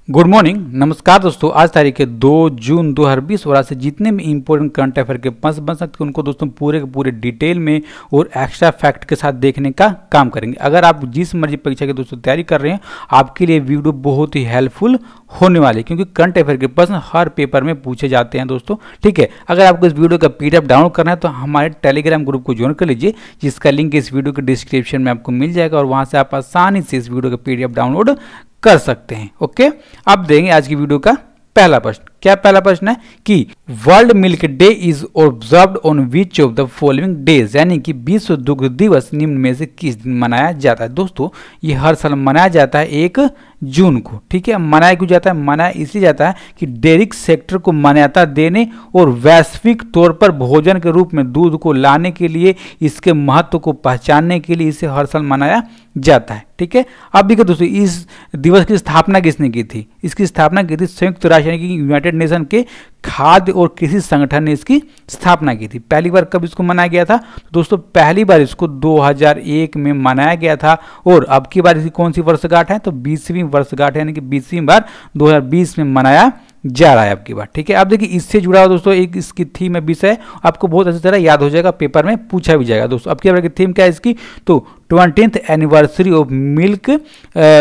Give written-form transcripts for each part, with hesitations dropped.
Good morning, नमस्कार दोस्तों। आज तारीख है 2 जून 2020 और आज से जितने भी इंपॉर्टेंट करंट अफेयर के पंच बन सकते हैं उनको दोस्तों पूरे के पूरे डिटेल में और एक्स्ट्रा फैक्ट के साथ देखने का काम करेंगे। अगर आप जिस मर्जी परीक्षा की दोस्तों तैयारी कर रहे हैं आपके लिए वीडियो बहुत ही हेल्पफुल होने वाली है, क्योंकि करंट अफेयर के प्रश्न हर पेपर में पूछे जाते हैं दोस्तों। ठीक है, अगर आपको इस वीडियो का पीडीएफ डाउनलोड करना है तो हमारे टेलीग्राम ग्रुप को ज्वाइन कर लीजिए, जिसका लिंक इस वीडियो के डिस्क्रिप्शन में आपको मिल जाएगा और वहां से आप आसानी से इस वीडियो का पीडीएफ डाउनलोड कर सकते हैं। ओके, अब देंगे आज की वीडियो का पहला प्रश्न। क्या पहला प्रश्न है कि world milk day is observed on which of the following days, यानी कि विश्व दुग्ध दिवस निम्न में से किस दिन मनाया जाता है। दोस्तों ये हर साल मनाया जाता है 1 जून को। ठीक है, मनाया क्यों जाता है? मनाया इसलिए जाता है कि डेयरी सेक्टर को मान्यता देने और वैश्विक तौर पर भोजन के रूप में दूध को लाने के लिए, इसके महत्व को पहचानने के लिए इसे हर साल मनाया जाता है। ठीक है, अब देखिए दोस्तों, इस दिवस की स्थापना किसने की थी? इसकी स्थापना की थी संयुक्त राष्ट्र यानी कि यूनाइटेड नेशन के खाद्य और कृषि संगठन ने इसकी स्थापना की थी। पहली बार कब इसको मनाया गया था? तो दोस्तों पहली बार इसको 2001 में मनाया गया था और अब की बार इसकी कौन सी वर्षगांठ है? तो 20वीं वर्षगांठ है, यानी कि 20वीं बार 2020 में मनाया जा रहा है अब की बार। ठीक है, अब देखिए इससे जुड़ा हुआ दोस्तों एक इसकी थीम है, विषय आपको बहुत अच्छी तरह याद हो जाएगा, पेपर में पूछा भी जाएगा दोस्तों। अब की बार की थीम क्या है इसकी? तो 20th anniversary of milk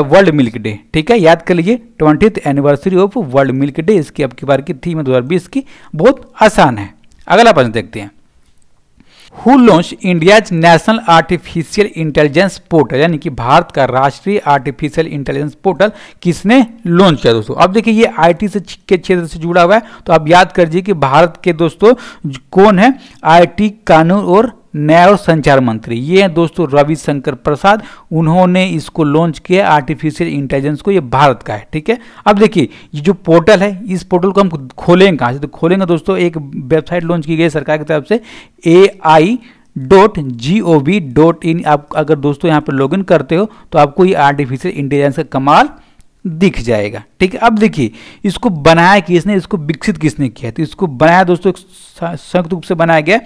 world milk day. ठीक है, याद कर लीजिए 20th anniversary of world milk day इसकी अब की बार की थीम है 2020 की। बहुत आसान है। अगला प्रश्न देखते हैं। Who launch India's national artificial intelligence portal, यानी कि भारत का राष्ट्रीय आर्टिफिशियल इंटेलिजेंस पोर्टल किसने लॉन्च किया दोस्तों? अब देखिए ये आईटी से के क्षेत्र से जुड़ा हुआ है, तो आप याद कर लीजिए कि भारत के दोस्तों कौन है? आईटी, कानून और न्याय और संचार मंत्री, ये हैं दोस्तों रविशंकर प्रसाद। उन्होंने इसको लॉन्च किया आर्टिफिशियल इंटेलिजेंस को, ये भारत का है। ठीक है, अब देखिए ये जो पोर्टल है, इस पोर्टल को हम खोलेंगे कहाँ से? तो खोलेंगे दोस्तों, एक वेबसाइट लॉन्च की गई सरकार की तरफ से ai.gov.in। आप अगर दोस्तों यहाँ पर लॉगिन करते हो तो आपको ये आर्टिफिशियल इंटेलिजेंस का कमाल दिख जाएगा। ठीक है, अब देखिए इसको बनाया किसने, इसको विकसित किसने किया? तो इसको बनाया दोस्तों संयुक्त रूप से बनाया गया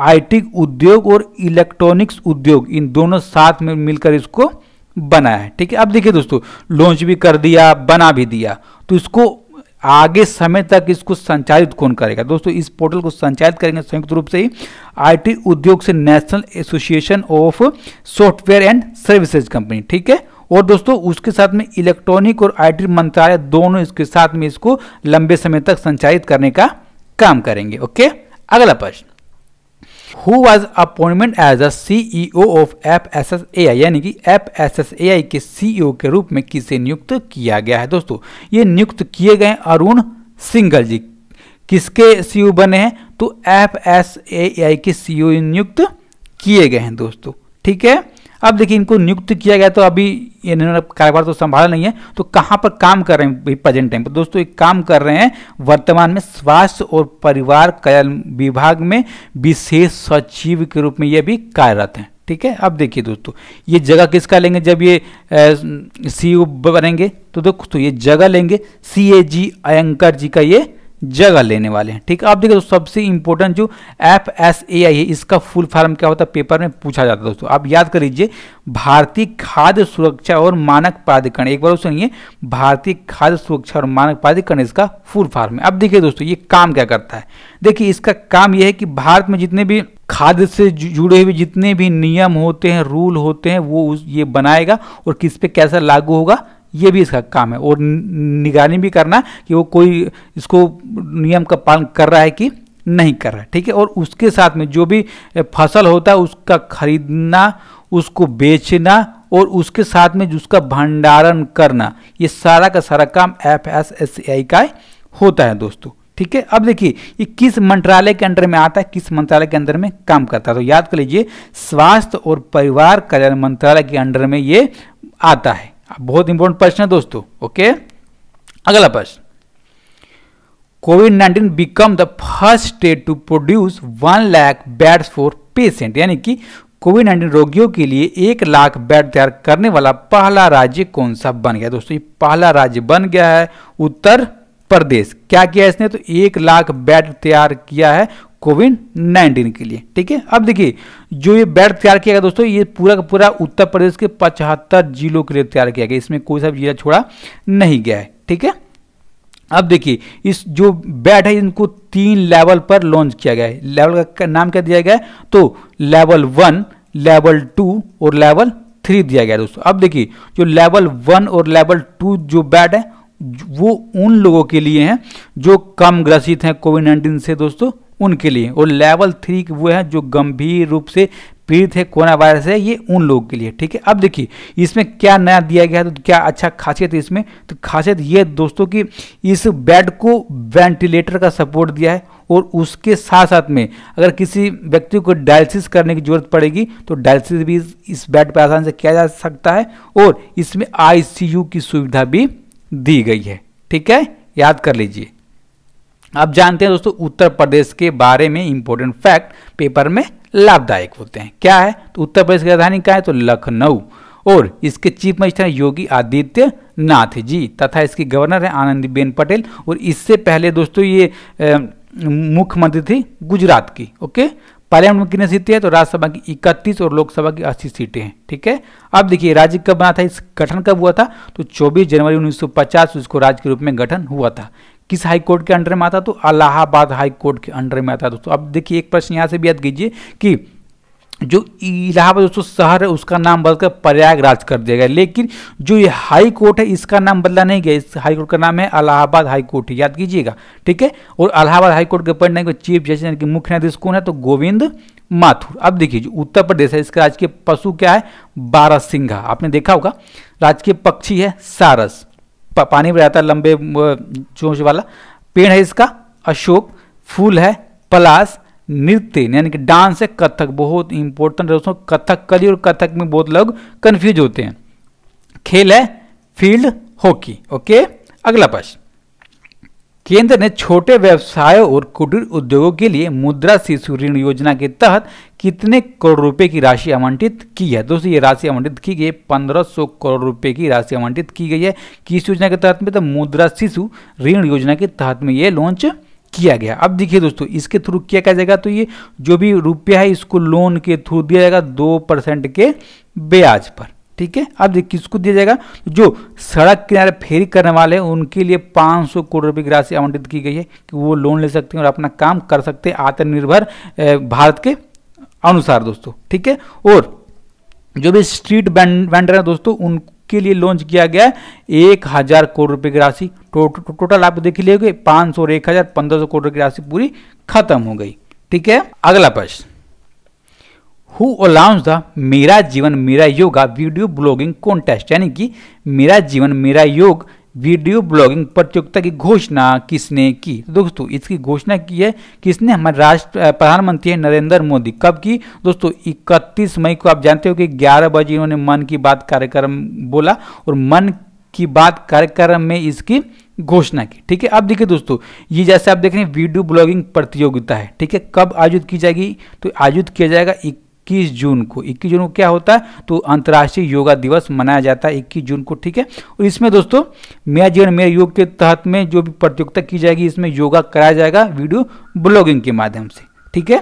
आईटी उद्योग और इलेक्ट्रॉनिक्स उद्योग, इन दोनों साथ में मिलकर इसको बनाया है। ठीक है, अब देखिए दोस्तों लॉन्च भी कर दिया, बना भी दिया, तो इसको आगे समय तक इसको संचालित कौन करेगा? दोस्तों इस पोर्टल को संचालित करेंगे संयुक्त रूप से ही आईटी उद्योग से national association of software and services company. ठीक है, और दोस्तों उसके साथ में इलेक्ट्रॉनिक और आईटी मंत्रालय दोनों इसके साथ में इसको लंबे समय तक संचालित करने का काम करेंगे। ओके, अगला प्रश्न। Who was appointed as a CEO of FSSAI, यानी कि FSSAI के CEO के रूप में किसे नियुक्त किया गया है? दोस्तों ये नियुक्त किए गए अरुण सिंघल जी। किसके CEO बने हैं? तो FSSAI के CEO नियुक्त किए गए हैं दोस्तों। ठीक है, अब देखिए इनको नियुक्त किया गया, तो अभी इन्होंने कारोबार तो संभाला नहीं है, तो कहाँ पर काम कर रहे हैं प्रेजेंट टाइम पर? दोस्तों एक काम कर रहे हैं वर्तमान में स्वास्थ्य और परिवार कल्याण विभाग में विशेष सचिव के रूप में ये भी कार्यरत हैं। ठीक है, अब देखिए दोस्तों ये जगह किसका लेंगे जब ये CEO बनेंगे? तो दोस्तों ये जगह लेंगे CAG अयंकर जी का ये जगह लेने वाले हैं। ठीक है, आप देखिए सबसे इंपॉर्टेंट जो FSAI है इसका फुल फॉर्म क्या होता है, पेपर में पूछा जाता है दोस्तों। आप याद कर लीजिए भारतीय खाद्य सुरक्षा और मानक प्राधिकरण, एक बार सुनिए, भारतीय खाद्य सुरक्षा और मानक प्राधिकरण इसका फुल फॉर्म है। अब देखिए दोस्तों ये काम क्या करता है? देखिए इसका काम यह है कि भारत में जितने भी खाद्य से जुड़े हुए जितने भी नियम होते हैं, रूल होते हैं, वो ये बनाएगा और किस पे कैसा लागू होगा ये भी इसका काम है, और निगरानी भी करना कि वो कोई इसको नियम का पालन कर रहा है कि नहीं कर रहा है। ठीक है, और उसके साथ में जो भी फसल होता है उसका खरीदना, उसको बेचना और उसके साथ में उसका भंडारण करना, ये सारा का सारा काम FSSAI का होता है दोस्तों। ठीक है, अब देखिए ये किस मंत्रालय के अंदर में आता है, किस मंत्रालय के अंदर में काम करता है? तो याद कर लीजिए स्वास्थ्य और परिवार कल्याण मंत्रालय के अंदर में ये आता है। बहुत इंपॉर्टेंट प्रश्न है दोस्तों। ओके, अगला प्रश्न। कोविड-19 become the first state to produce 1 lakh beds for patient, यानी कि कोविड-19 रोगियों के लिए 1 लाख बेड तैयार करने वाला पहला राज्य कौन सा बन गया? दोस्तों ये पहला राज्य बन गया है उत्तर प्रदेश। क्या किया इसने? तो 1 लाख बेड तैयार किया है कोविड-19 के लिए। ठीक है, अब देखिए जो ये बेड तैयार किया गया दोस्तों, ये पूरा का पूरा उत्तर प्रदेश के 75 जिलों के लिए तैयार किया गया, इसमें कोई सा जिला छोड़ा नहीं गया है। ठीक है, अब देखिए इस जो बेड है इनको 3 लेवल पर लॉन्च किया गया है। लेवल का नाम क्या दिया गया है, तो लेवल 1, लेवल 2 और लेवल 3 दिया गया है दोस्तों। अब देखिए जो लेवल 1 और लेवल 2 जो बेड है वो उन लोगों के लिए हैं जो कम ग्रसित हैं कोविड-19 से दोस्तों, उनके लिए। और लेवल 3 वो है जो गंभीर रूप से पीड़ित है कोरोना वायरस है, ये उन लोगों के लिए, ठीक है। अब देखिए इसमें क्या नया दिया गया है, तो क्या अच्छा खासियत है इसमें, तो खासियत ये दोस्तों कि इस बेड को वेंटिलेटर का सपोर्ट दिया है और उसके साथ साथ में अगर किसी व्यक्ति को डायलिसिस करने की जरूरत पड़ेगी तो डायलिसिस भी इस बेड पर आसानी से किया जा सकता है। और इसमें ICU की सुविधा भी दी गई है, ठीक है, याद कर लीजिए। अब जानते हैं दोस्तों उत्तर प्रदेश के बारे में इंपॉर्टेंट फैक्ट पेपर में लाभदायक होते हैं। क्या है, तो उत्तर प्रदेश की राजधानी क्या है, तो लखनऊ, और इसके चीफ मिनिस्टर योगी आदित्यनाथ जी तथा इसकी गवर्नर है आनंदीबेन पटेल। और इससे पहले दोस्तों ये मुख्यमंत्री थी गुजरात की। ओके, पार्लियामेंट में कितनी सीटें हैं, तो राज्यसभा की 31 और लोकसभा की 80 सीटें हैं, ठीक है। अब देखिए राज्य कब बना था, इस गठन कब हुआ था, तो 24 जनवरी 1950 इसको राज्य के रूप में गठन हुआ था। किस हाई कोर्ट के अंडर में आता, तो इलाहाबाद हाई कोर्ट के अंडर में आता दोस्तों। अब देखिए एक प्रश्न यहाँ से भी याद कीजिए कि जो इलाहाबाद दोस्तों शहर है उसका नाम बदलकर प्रयागराज कर दिया गया, लेकिन जो ये हाई कोर्ट है इसका नाम बदला नहीं गया। इस हाई कोर्ट का नाम है इलाहाबाद हाई कोर्ट, याद कीजिएगा, ठीक है। और इलाहाबाद हाई कोर्ट के पढ़ने के चीफ जस्टिस यानी कि मुख्य न्यायाधीश कौन है, तो गोविंद माथुर। अब देखिए जो उत्तर प्रदेश है इसका राजकीय पशु क्या है, बारहसिंघा। आपने देखा होगा। राजकीय पक्षी है सारस, पानी में रहता है, लंबे चोंच वाला। पेड़ है इसका अशोक, फूल है पलाश, नृत्य यानी कि डांस है कथक। बहुत इंपॉर्टेंट दोस्तों, कथकली और कथक में बहुत लोग कंफ्यूज होते हैं। खेल है फील्ड हॉकी। ओके, अगला प्रश्न, केंद्र ने छोटे व्यवसायों और कुटीर उद्योगों के लिए मुद्रा शिशु ऋण योजना के तहत कितने करोड़ रुपए की राशि आवंटित की है। दोस्तों ये राशि आवंटित की गई है 1500 करोड़ रुपए की राशि आवंटित की गई है। किस योजना के तहत में, तो मुद्रा शिशु ऋण योजना के तहत में ये लॉन्च किया गया। अब देखिए दोस्तों इसके थ्रू क्या किया जाएगा, तो ये जो भी रुपया है इसको लोन के थ्रू दिया जाएगा 2% के ब्याज पर, ठीक है। अब देखिए किसको दिया जाएगा, जो सड़क किनारे फेरी करने वाले हैं उनके लिए 500 करोड़ रुपए की राशि आवंटित की गई है कि वो लोन ले सकते हैं और अपना काम कर सकते हैं आत्मनिर्भर भारत के अनुसार दोस्तों, ठीक है। और जो भी स्ट्रीट वेंडर है दोस्तों उनके लिए लॉन्च किया गया 1000 करोड़ रुपए की राशि। टोटल आप देख लीजिए 500 और 1000 1500 करोड़ की राशि पूरी खत्म हो गई, ठीक है। अगला प्रश्न, हु अलाउंस द मेरा जीवन मेरा योगा वीडियो ब्लॉगिंग कॉन्टेस्ट, यानी कि मेरा जीवन मेरा योग वीडियो ब्लॉगिंग प्रतियोगिता की घोषणा किसने की। तो दोस्तों इसकी घोषणा की है किसने, हमारे प्रधानमंत्री है नरेंद्र मोदी। कब की दोस्तों, 31 मई को। आप जानते हो कि 11 बजे इन्होंने मन की बात कार्यक्रम बोला और मन की बात कार्यक्रम में इसकी घोषणा की, ठीक है। अब देखिए दोस्तों ये जैसे आप देख रहे हैं वीडियो ब्लॉगिंग प्रतियोगिता है, ठीक है। कब आयोजित की जाएगी, तो आयोजित किया जाएगा 21 जून को। 21 जून को क्या होता है, तो अंतर्राष्ट्रीय योगा दिवस मनाया जाता है 21 जून को, ठीक है। और इसमें दोस्तों मेरा जीवन मेरा योग के तहत में जो भी प्रतियोगिता की जाएगी इसमें योगा कराया जाएगा वीडियो ब्लॉगिंग के माध्यम से, ठीक है।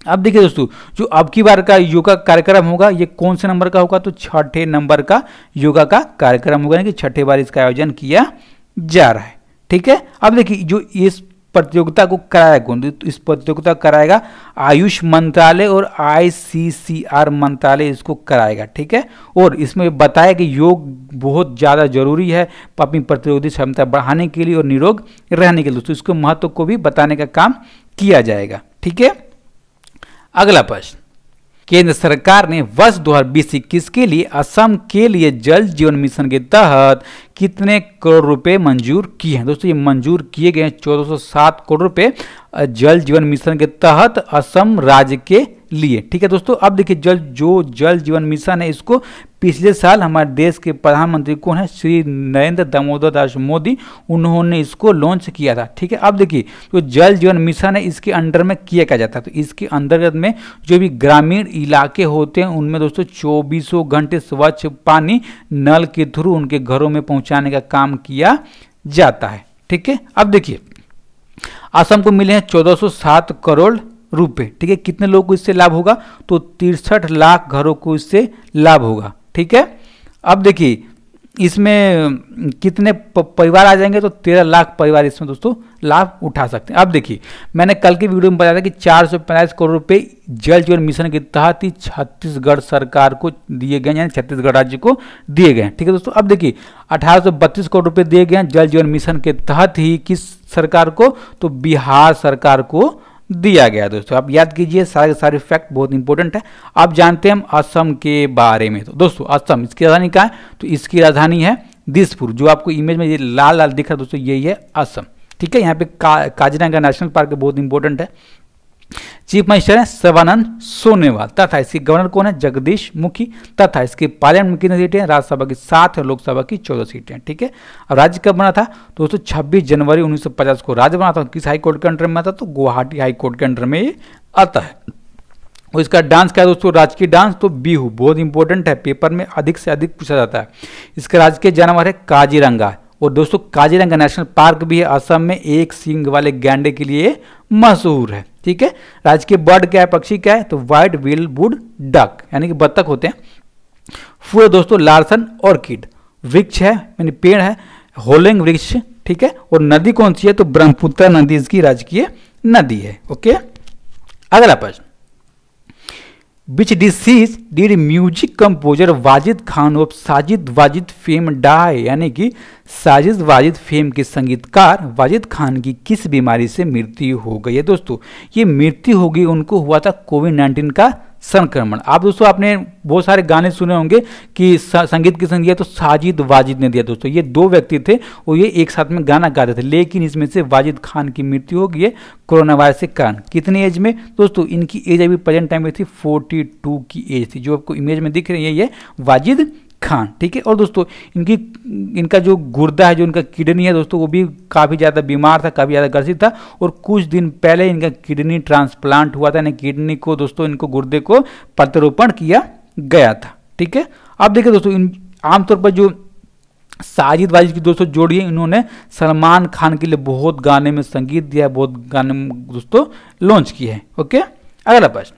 अब देखिए दोस्तों जो अब की बार का योगा कार्यक्रम होगा ये कौन से नंबर का होगा, तो 6ठे नंबर का योगा का कार्यक्रम होगा, कि 6ठे बार इसका आयोजन किया जा रहा है, ठीक है। अब देखिए जो इस प्रतियोगिता को कराया कौन, तो इस प्रतियोगिता कराएगा आयुष मंत्रालय और ICCR मंत्रालय इसको कराएगा, ठीक है। और इसमें बताया कि योग बहुत ज़्यादा जरूरी है अपनी प्रतिरोधी क्षमता बढ़ाने के लिए और निरोग रहने के लिए, दोस्तों इसको महत्व को भी बताने का काम किया जाएगा, ठीक है। अगला प्रश्न, केंद्र सरकार ने वर्ष 2020-21 के लिए असम के लिए जल जीवन मिशन के तहत कितने करोड़ रुपए मंजूर किए हैं। दोस्तों ये मंजूर किए गए हैं 1407 करोड़ रुपए जल जीवन मिशन के तहत असम राज्य के लिए, ठीक है दोस्तों। अब देखिए जल जीवन मिशन है इसको पिछले साल हमारे देश के प्रधानमंत्री कौन है, श्री नरेंद्र दामोदर दास मोदी, उन्होंने इसको लॉन्च किया था, ठीक है। अब देखिए जो जल जीवन मिशन है इसके अंडर में किया क्या जाता है, तो इसके अंतर्गत में जो भी ग्रामीण इलाके होते हैं उनमें दोस्तों 24 घंटे स्वच्छ पानी नल के थ्रू उनके घरों में पहुंचाने का काम किया जाता है, ठीक है। अब देखिए असम को मिले हैं 1407 करोड़ रुपए, ठीक है। कितने लोगों को इससे लाभ होगा, तो 63 लाख घरों को इससे लाभ होगा, ठीक है। अब देखिए इसमें कितने परिवार आ जाएंगे, तो 13 लाख परिवार इसमें दोस्तों लाभ उठा सकते हैं। अब देखिए, मैंने कल की वीडियो में बताया था कि 445 करोड़ रुपए जल जीवन मिशन के तहत ही छत्तीसगढ़ सरकार को दिए गए, यानी छत्तीसगढ़ राज्य को दिए गए। ठीक है दोस्तों, अब देखिए 1832 करोड़ रुपए दिए गए जल जीवन मिशन के तहत ही किस सरकार को, तो बिहार सरकार को दिया गया। दोस्तों आप याद कीजिए, सारे सारे फैक्ट बहुत इंपॉर्टेंट है। आप जानते हैं हम असम के बारे में। तो दोस्तों असम, इसकी राजधानी कहाँ है, तो इसकी राजधानी है दिसपुर। जो आपको इमेज में ये लाल लाल दिख रहा है दोस्तों, यही है असम। ठीक है, यहाँ पे काजीरंगा नेशनल पार्क बहुत इंपॉर्टेंट है। चीफ मिनिस्टर है सर्बानंद सोनोवाल, तथा इसके गवर्नर कौन है, जगदीश मुखी, तथा इसके पार्लियामेंट में कितनी सीटें हैं, राज्यसभा की 7 और लोकसभा की 14 सीटें। ठीक है, अब राज्य कब बना था दोस्तों, 26 जनवरी 1950 को राज्य बना था। किस हाई कोर्ट के अंडर में आता, तो गुवाहाटी हाई कोर्ट के अंडर में ये आता है। और इसका डांस क्या है दोस्तों, राजकीय डांस तो बिहू, बहुत इंपॉर्टेंट है, पेपर में अधिक से अधिक पूछा जाता है। इसका राजकीय जानवर है काजीरंगा। और दोस्तों काजीरंगा नेशनल पार्क भी है असम में, एक सींग वाले गैंडे के लिए मशहूर है। ठीक है, राजकीय बर्ड क्या है, पक्षी क्या है, तो व्हाइट बिलवुड डक, यानी कि बत्तख होते हैं। फूल है दोस्तों लार्सन ऑर्किड। वृक्ष है यानी पेड़ है होलिंग वृक्ष। ठीक है, और नदी कौन सी है, तो ब्रह्मपुत्र नदी इसकी राजकीय नदी है। ओके, अगला प्रश्न, Which disease did music composer Wajid Khan of Sajid Wajid fame die, यानी कि साजिद वाजिद फेम के संगीतकार वाजिद खान की किस बीमारी से मृत्यु हो गई है। दोस्तों ये मृत्यु हो गई, उनको हुआ था कोविड-19 का संक्रमण। आप दोस्तों आपने बहुत सारे गाने सुने होंगे कि संगीत किसने दिया, तो साजिद वाजिद ने दिया। दोस्तों ये 2 व्यक्ति थे और ये एक साथ में गाना गाते थे, लेकिन इसमें से वाजिद खान की मृत्यु हो गई है कोरोना वायरस के कारण। कितनी एज में दोस्तों, इनकी एज अभी प्रेजेंट टाइम में थी 42 की एज थी। जो आपको इमेज में दिख रही है ये वाजिद खान। ठीक है, और दोस्तों इनका जो गुर्दा है, जो इनका किडनी है दोस्तों, वो भी काफ़ी ज़्यादा बीमार था, काफ़ी ज़्यादा ग्रसित था। और कुछ दिन पहले इनका किडनी ट्रांसप्लांट हुआ था, यानी किडनी को दोस्तों इनको गुर्दे को प्रत्यारोपण किया गया था। ठीक है, अब देखिए दोस्तों आमतौर पर जो साजिद वाजिद की दोस्तों जोड़ी है, इन्होंने सलमान खान के लिए बहुत गाने में संगीत दिया, बहुत गाने दोस्तों लॉन्च किए हैं। ओके, अगला प्रश्न,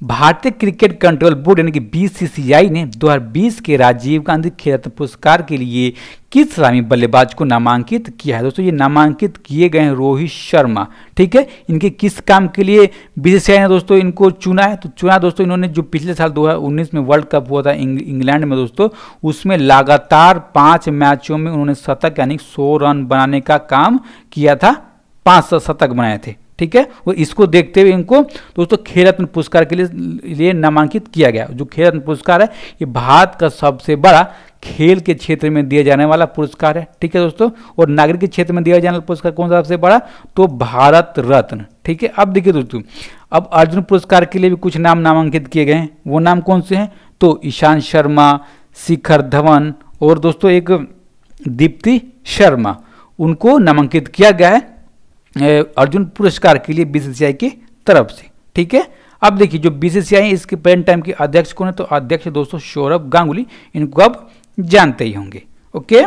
भारतीय क्रिकेट कंट्रोल बोर्ड यानी कि बीसीसीआई ने 2020 के राजीव गांधी खेल रत्न पुरस्कार के लिए किस सलामी बल्लेबाज को नामांकित किया है। दोस्तों ये नामांकित किए गए हैं रोहित शर्मा। ठीक है, इनके किस काम के लिए बीसीसीआई ने दोस्तों इनको चुना है, तो चुना दोस्तों इन्होंने जो पिछले साल 2019 में वर्ल्ड कप हुआ था इंग्लैंड में दोस्तों, उसमें लगातार 5 मैचों में उन्होंने शतक यानी 100 रन बनाने का काम किया था, 500 शतक बनाए थे। ठीक है, वो इसको देखते हुए इनको दोस्तों खेल रत्न पुरस्कार के लिए नामांकित किया गया। जो खेल रत्न पुरस्कार है ये भारत का सबसे बड़ा खेल के क्षेत्र में दिया जाने वाला पुरस्कार है। ठीक है दोस्तों, और नागरिक के क्षेत्र में दिया जाने वाला पुरस्कार कौन सा सबसे बड़ा, तो भारत रत्न। ठीक है, अब देखिए दोस्तों, अब अर्जुन पुरस्कार के लिए भी कुछ नाम नामांकित किए गए हैं। वो नाम कौन से हैं, तो ईशांत शर्मा, शिखर धवन और दोस्तों एक दीप्ति शर्मा, उनको नामांकित किया गया है अर्जुन पुरस्कार के लिए बीसीसीआई की तरफ से। ठीक है, अब देखिए जो बीसीसीआई इसके प्रेजेंट टाइम के अध्यक्ष कौन है, तो अध्यक्ष दोस्तों सौरभ गांगुली, इनको अब जानते ही होंगे। ओके,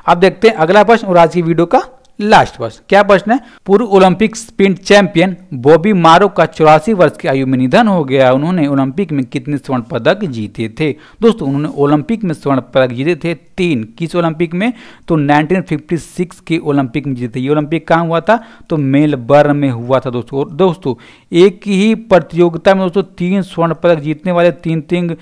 अब देखते हैं अगला प्रश्न और आज की वीडियो का लास्ट प्रश्न। क्या प्रश्न है, पूर्व ओलंपिक स्प्रिंट चैंपियन बॉबी मारो का 84 वर्ष की आयु में निधन हो गया। उन्होंने ओलंपिक में कितने स्वर्ण पदक जीते थे। दोस्तों उन्होंने ओलंपिक में स्वर्ण पदक जीते थे 3। किस ओलंपिक में, तो 1956 के ओलंपिक में जीते। ये ओलंपिक कहाँ हुआ था, तो मेलबर्न में हुआ था दोस्तों। और दोस्तों एक ही प्रतियोगिता में दोस्तों 3 स्वर्ण पदक जीतने वाले 3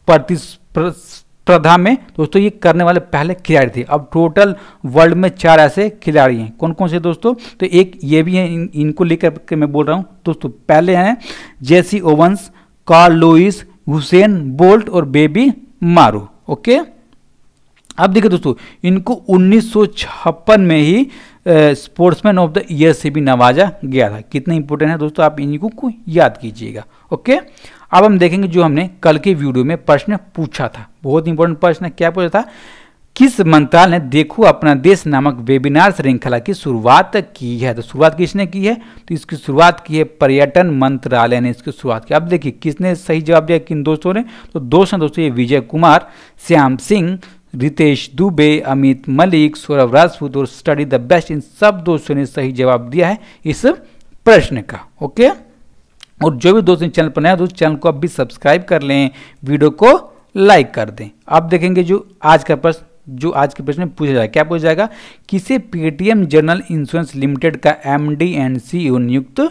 प्रतिस्पर्धा में दोस्तों ये करने वाले पहले खिलाड़ी थे। अब टोटल वर्ल्ड में 4 ऐसे खिलाड़ी हैं। कौन कौन से दोस्तों, तो एक ये भी है, इनको लेकर के मैं बोल रहा हूँ दोस्तों। पहले हैं Jesse Owens, Carl Lewis, Usain Bolt और बेबी मारू। ओके, अब देखिए दोस्तों इनको 1956 में ही स्पोर्ट्समैन ऑफ द ईयर से भी नवाजा गया था। कितना इंपॉर्टेंट है दोस्तों, आप इनको को याद कीजिएगा। ओके, अब हम देखेंगे जो हमने कल के वीडियो में प्रश्न पूछा था, बहुत इंपॉर्टेंट प्रश्न है। क्या पूछा था, किस मंत्रालय ने देखो अपना देश नामक वेबिनार श्रृंखला की शुरुआत की है। तो शुरुआत किसने की है, तो इसकी शुरुआत की है पर्यटन मंत्रालय ने इसकी शुरुआत की। अब देखिए किसने सही जवाब दिया, किन दोस्तों ने, तो दोस्तों ये विजय कुमार, श्याम सिंह, रितेश दुबे, अमित मलिक, सौरभ राजपूत और स्टडी द बेस्ट, इन सब दोस्तों ने सही जवाब दिया है इस प्रश्न का। ओके, और जो भी दोस्त चैनल पर नए दोस्त चैनल को अब भी सब्सक्राइब कर लें, वीडियो को लाइक कर दें। अब देखेंगे जो आज के प्रश्न में पूछा जाएगा, क्या पूछा जाएगा, किसे पेटीएम जनरल इंश्योरेंस लिमिटेड का एमडी एंड सीईओ नियुक्त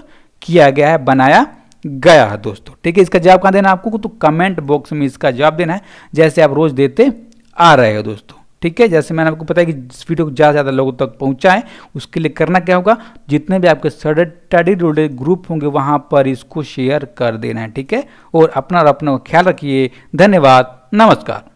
किया गया है, बनाया गया है दोस्तों। ठीक है, इसका जवाब कहाँ देना है आपको, तो कमेंट बॉक्स में इसका जवाब देना है, जैसे आप रोज देते आ रहे हो दोस्तों। ठीक है, जैसे मैंने आपको बताया कि इस वीडियो को ज़्यादा से ज़्यादा लोगों तक पहुंचाएं, उसके लिए करना क्या होगा, जितने भी आपके स्टडी रिलेटेड ग्रुप होंगे वहां पर इसको शेयर कर देना है। ठीक है, और अपना ख्याल रखिए। धन्यवाद, नमस्कार।